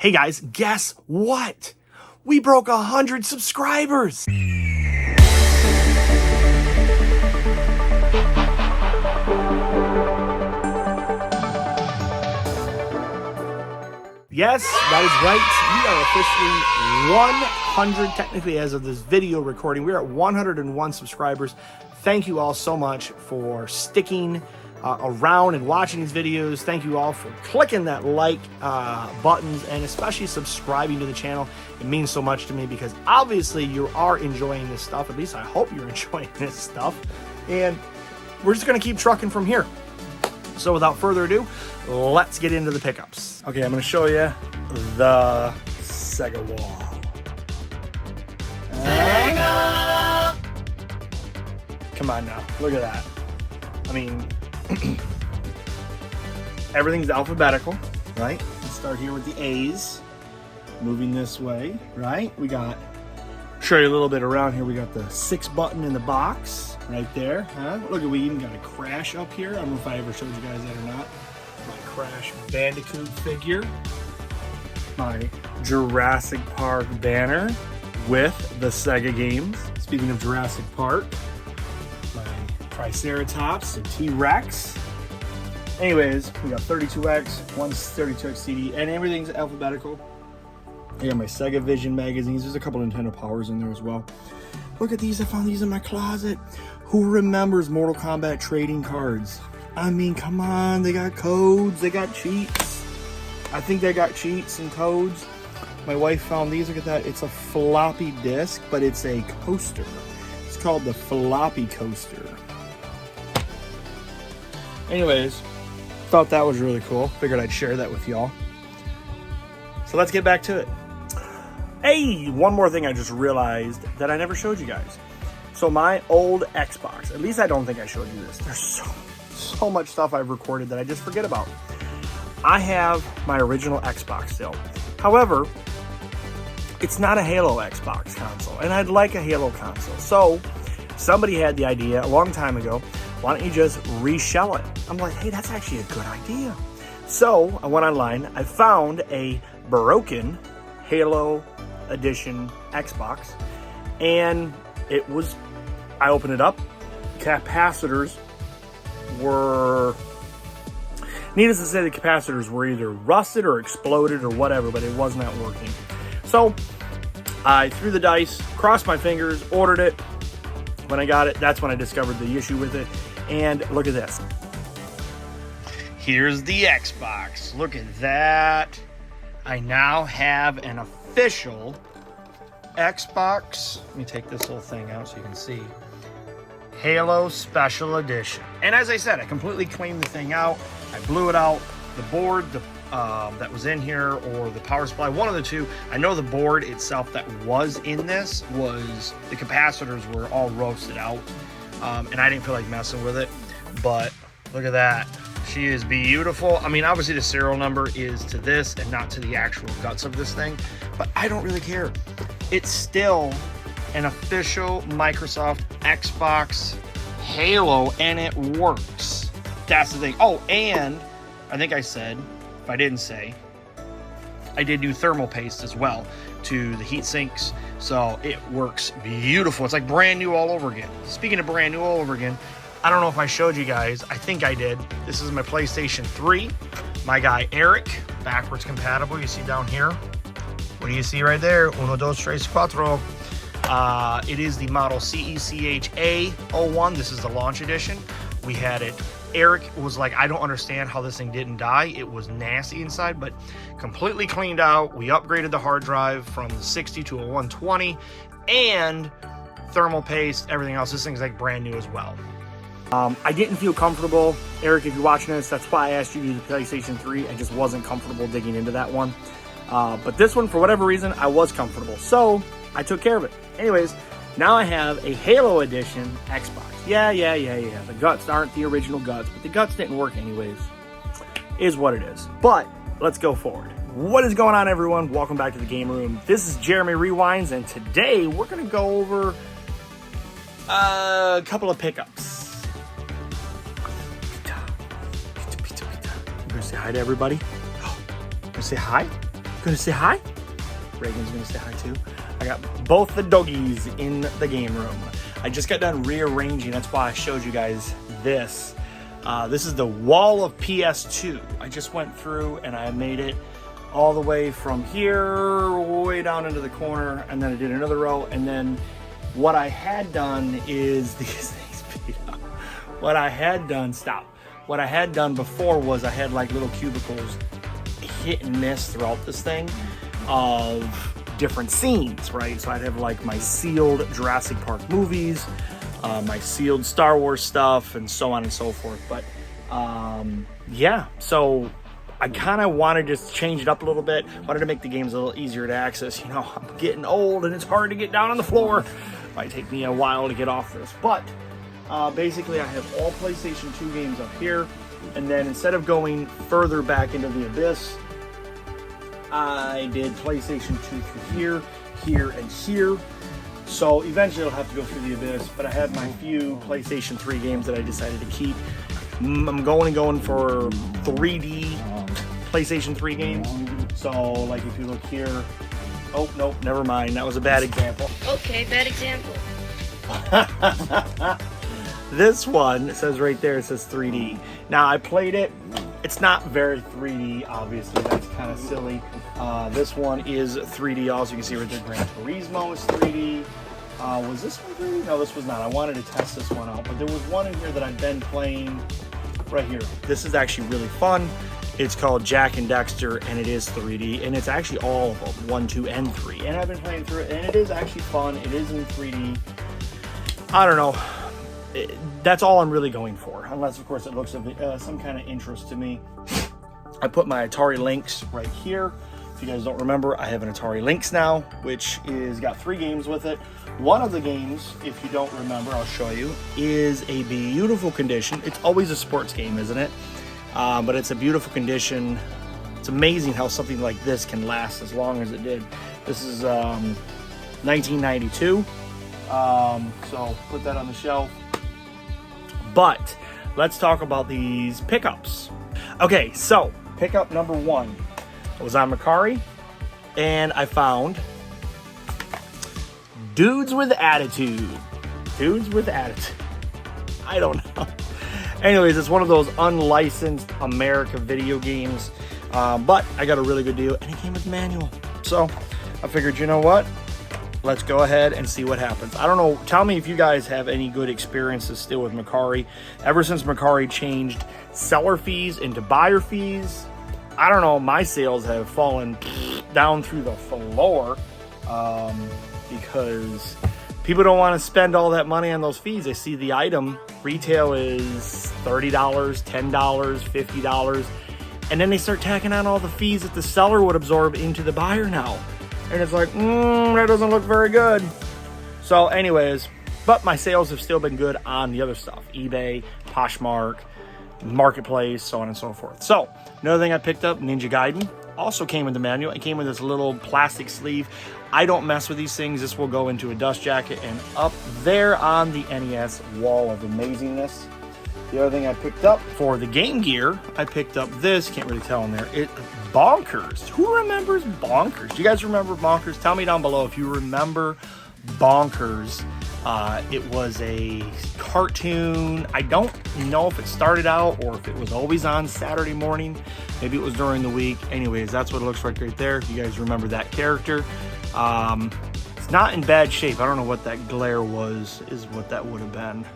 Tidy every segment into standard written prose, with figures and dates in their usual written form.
Hey guys, guess what? We broke 100 subscribers. Yes, that is right. We are officially 100, technically as of this video recording. We're at 101 subscribers. Thank you all so much for sticking around and watching these videos. Thank you all for clicking that like buttons and especially subscribing to the channel. It means so much to me because obviously you are enjoying this stuff. At least I hope you're enjoying this stuff. And we're just going to keep trucking from here. So without further ado, let's get into the pickups. Okay, I'm going to show you the Sega wall. Sega! Come on now, look at that. I mean, everything's alphabetical, right? Let's start here with the A's. Moving this way, right? We got, show you a little bit around here. We got the 6 button in the box right there, huh? Look at, we even got a Crash up here. I don't know if I ever showed you guys that or not. My Crash Bandicoot figure. My Jurassic Park banner with the Sega games. Speaking of Jurassic Park, my Triceratops and T-Rex. Anyways, we got 32X, one's 32X CD, and everything's alphabetical. I got my Sega Vision magazines. There's a couple Nintendo Powers in there as well. Look at these, I found these in my closet. Who remembers Mortal Kombat trading cards? I mean, come on, they got codes, they got cheats. I think they got cheats and codes. My wife found these, look at that. It's a floppy disk, but it's a coaster. It's called the Floppy Coaster. Anyways, thought that was really cool. Figured I'd share that with y'all. So let's get back to it. Hey, one more thing I just realized that I never showed you guys. So my old Xbox, at least I don't think I showed you this. There's so much stuff I've recorded that I just forget about. I have my original Xbox still. However, it's not a Halo Xbox console, and I'd like a Halo console. So somebody had the idea a long time ago, why don't you just reshell it? I'm like, hey, that's actually a good idea. So I went online, I found a broken Halo Edition Xbox, and it was, I opened it up, capacitors were, needless to say, the capacitors were either rusted or exploded or whatever, but it was not working. So I threw the dice, crossed my fingers, ordered it. When I got it, that's when I discovered the issue with it. And look at this. Here's the Xbox. Look at that. I now have an official Xbox. Let me take this little thing out so you can see. Halo Special Edition. And as I said, I completely cleaned the thing out. I blew it out. The board that was in here, or the power supply, one of the two. I know the board itself that was in this was, the capacitors were all roasted out. And I didn't feel like messing with it. But look at that. She is beautiful. I mean, obviously the serial number is to this and not to the actual guts of this thing. But I don't really care. It's still an official Microsoft Xbox Halo, and it works. That's the thing. Oh, and I think I said, if I didn't say, I did do thermal paste as well to the heat sinks, so it works beautiful. It's like brand new all over again. Speaking of brand new all over again, I don't know if I showed you guys. I think I did. This is my PlayStation 3. My guy Eric, backwards compatible. You see down here. What do you see right there? Uno, dos, tres, cuatro. It is the model CECHA01. This is the launch edition. We had it. Eric was like, I don't understand how this thing didn't die. It was nasty inside, but completely cleaned out. We upgraded the hard drive from the 60 to a 120 and thermal paste, everything else. This thing's like brand new as well. I didn't feel comfortable. Eric, if you're watching this, that's why I asked you to use the PlayStation 3. I just wasn't comfortable digging into that one. But this one, for whatever reason, I was comfortable. So I took care of it. Anyways, now I have a Halo Edition Xbox. Yeah. The guts aren't the original guts, but the guts didn't work anyways. Is what it is. But let's go forward. What is going on, everyone? Welcome back to the Game Room. This is Jeremy Rewinds, and today we're going to go over a couple of pickups. You gonna say hi to everybody? You gonna say hi? Gonna say hi? Reagan's gonna say hi too. I got both the doggies in the game room. I just got done rearranging. That's why I showed you guys this. This is the wall of PS2. I just went through and I made it all the way from here way down into the corner, and then I did another row, and then what I had done is these things beat up. What I had done before was I had like little cubicles hit and miss throughout this thing of different scenes, right? So I'd have like my sealed Jurassic Park movies, my sealed Star Wars stuff, and so on and so forth. But yeah, so I kind of wanted to just change it up a little bit. Wanted to make the games a little easier to access. You know, I'm getting old and it's hard to get down on the floor. Might take me a while to get off this. But basically I have all PlayStation 2 games up here. And then instead of going further back into the abyss, I did PlayStation 2 through here, here, and here. So eventually I'll have to go through the abyss. But I have my few PlayStation 3 games that I decided to keep. I'm going for 3D PlayStation 3 games. So, like, if you look here, oh, nope, never mind. That was a bad example. Okay, bad example. This one, it says right there, it says 3D. Now, I played it. It's not very 3D, obviously. That's kind of silly. This one is 3D. Also, you can see right there, Gran Turismo is 3D. Was this one 3D? No, this was not. I wanted to test this one out. But there was one in here that I've been playing right here. This is actually really fun. It's called Jak and Daxter, and it is 3D. And it's actually all of them, 1, 2, and 3. And I've been playing through it, and it is actually fun. It is in 3D. I don't know. That's all I'm really going for. Unless, of course, it looks of some kind of interest to me. I put my Atari Lynx right here. If you guys don't remember, I have an Atari Lynx now, which is got 3 games with it. One of the games, if you don't remember, I'll show you, is a beautiful condition. It's always a sports game, isn't it? But it's a beautiful condition. It's amazing how something like this can last as long as it did. This is 1992. So put that on the shelf. But let's talk about these pickups. Okay, so pickup number 1. I was on Mercari, and I found Dudes with Attitude. Dudes with Attitude. I don't know. Anyways, it's one of those unlicensed America video games, but I got a really good deal, and it came with a manual. So I figured, you know what? Let's go ahead and see what happens. I don't know. Tell me if you guys have any good experiences still with Mercari. Ever since Mercari changed seller fees into buyer fees, I don't know, my sales have fallen down through the floor because people don't want to spend all that money on those fees. They see the item retail is $30, $10, $50, and then they start tacking on all the fees that the seller would absorb into the buyer now. And it's like, that doesn't look very good. So anyways, but my sales have still been good on the other stuff. eBay, Poshmark, Marketplace, so on and so forth. So another thing I picked up, Ninja Gaiden, also came with the manual. It came with this little plastic sleeve. I don't mess with these things. This will go into a dust jacket and up there on the NES wall of amazingness. The other thing I picked up for the Game Gear, I picked up this. Can't really tell in there. Bonkers. Who remembers Bonkers? Do you guys remember Bonkers? Tell me down below if you remember Bonkers. It was a cartoon. I don't know if it started out or if it was always on Saturday morning. Maybe it was during the week. Anyways, that's what it looks like right there. If you guys remember that character. It's not in bad shape. I don't know what that glare was, is what that would have been.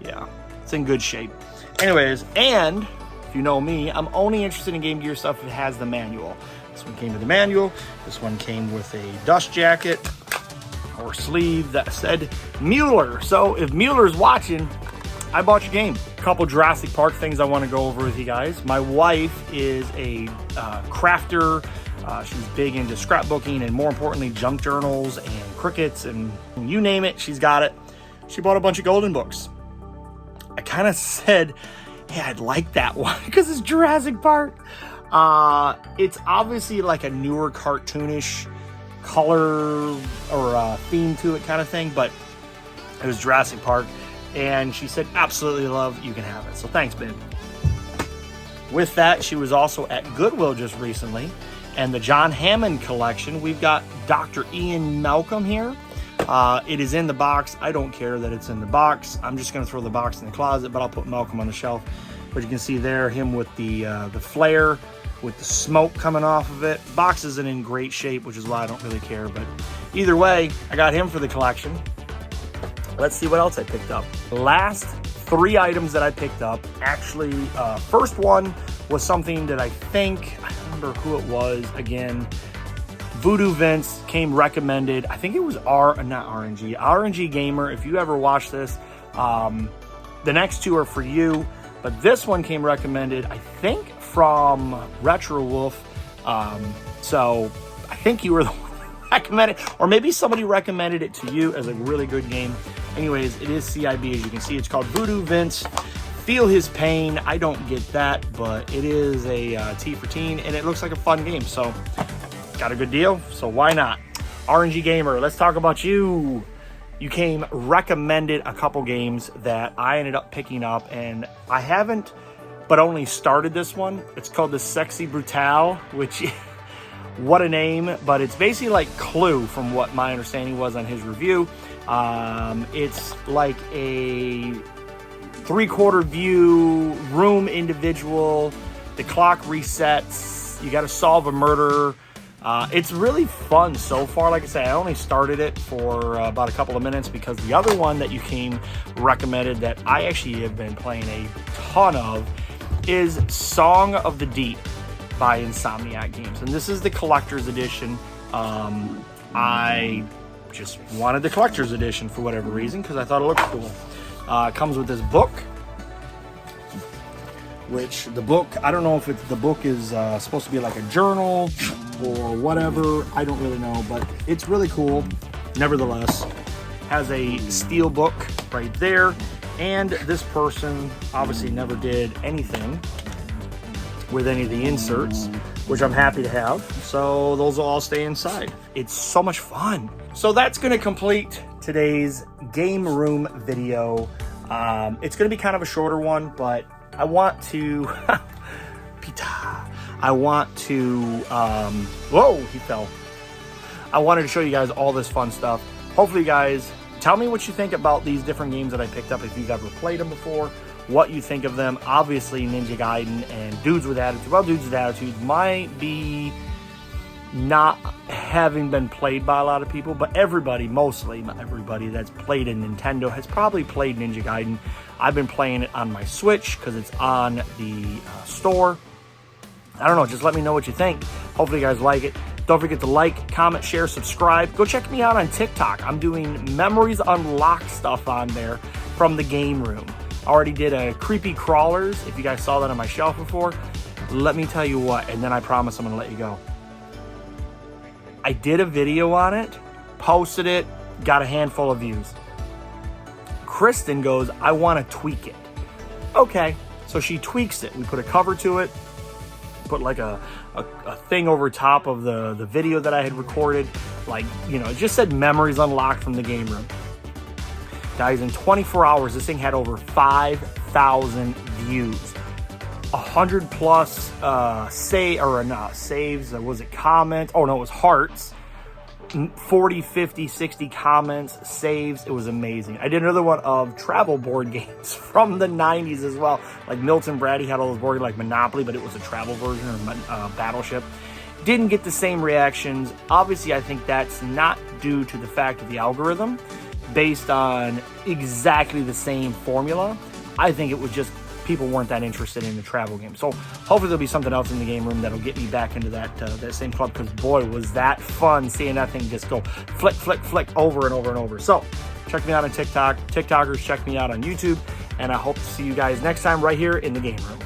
Yeah, it's in good shape. Anyways, and if you know me, I'm only interested in Game Gear stuff if it has the manual. This one came with the manual. This one came with a dust jacket or sleeve that said Mueller. So if Mueller's watching, I bought your game. A couple Jurassic Park things I want to go over with you guys. My wife is a crafter. She's big into scrapbooking and, more importantly, junk journals and crickets and you name it, she's got it. She bought a bunch of golden books. I kind of said, hey, I'd like that one because it's Jurassic Park. It's obviously like a newer cartoonish color or theme to it kind of thing, but it was Jurassic Park. And she said, absolutely love, you can have it. So thanks, babe. With that, she was also at Goodwill just recently. And the John Hammond collection, we've got Dr. Ian Malcolm here. It is in the box. I don't care that it's in the box. I'm just going to throw the box in the closet, but I'll put Malcolm on the shelf. But you can see there him with the flare, with the smoke coming off of it. Box isn't in great shape, which is why I don't really care. But either way, I got him for the collection. Let's see what else I picked up. Last 3 items that I picked up. Actually, first one was something that I think, I don't remember who it was again. Voodoo Vince came recommended. I think it was RNG Gamer. If you ever watch this, the next 2 are for you. But this one came recommended, I think, from Retro Wolf. So I think you were the one that recommended, or maybe somebody recommended it to you as a really good game. Anyways, it is CIB, as you can see. It's called Voodoo Vince. Feel His Pain. I don't get that, but it is a T for teen, and it looks like a fun game. So got a good deal, so why not? RNG Gamer, let's talk about you. You came recommended a couple games that I ended up picking up, and I haven't, but only started this one. It's called the Sexy Brutale, which, what a name, but it's basically like Clue from what my understanding was on his review. It's like a 3/4 view, room individual, the clock resets, you got to solve a murder. It's really fun so far. Like I said, I only started it for about a couple of minutes because the other one that you came recommended that I actually have been playing a ton of is Song of the Deep by Insomniac Games. And this is the collector's edition. I just wanted the collector's edition for whatever reason because I thought it looked cool. It comes with this book, which the book, I don't know if the book is supposed to be like a journal or whatever. I don't really know, but it's really cool. Nevertheless, has a steel book right there. And this person obviously never did anything with any of the inserts, which I'm happy to have. So those will all stay inside. It's so much fun. So that's going to complete today's game room video. It's going to be kind of a shorter one, but I want to, whoa, he fell. I wanted to show you guys all this fun stuff. Hopefully you guys, tell me what you think about these different games that I picked up. If you've ever played them before, what you think of them. Obviously Ninja Gaiden and Dudes with Attitude. Well, Dudes with Attitude might be not having been played by a lot of people, but mostly everybody that's played a Nintendo has probably played Ninja Gaiden. I've been playing it on my Switch because it's on the store. I don't know, just let me know what you think. Hopefully you guys like it. Don't forget to like, comment, share, subscribe. Go check me out on TikTok. I'm doing Memories Unlocked stuff on there from the game room. I already did a Creepy Crawlers. If you guys saw that on my shelf before, let me tell you what, and then I promise I'm going to let you go. I did a video on it, posted it, got a handful of views. Kristen goes, I want to tweak it. Okay, so she tweaks it. We put a cover to it, put like a thing over top of the video that I had recorded. Like, you know, it just said Memories Unlocked from the game room. Guys, in 24 hours, this thing had over 5,000 views. 100 plus saves, was it comments? Oh no, it was hearts. 40, 50, 60 comments, saves. It was amazing. I did another one of travel board games from the 90s as well. Like Milton Brady had all those board games like Monopoly, but it was a travel version of Battleship. Didn't get the same reactions. Obviously, I think that's not due to the fact of the algorithm based on exactly the same formula. I think it was just people weren't that interested in the travel game. So hopefully there'll be something else in the game room that'll get me back into that same club, because boy, was that fun seeing that thing just go flick, flick, flick over and over and over. So check me out on TikTok. TikTokers, check me out on YouTube. And I hope to see you guys next time right here in the game room.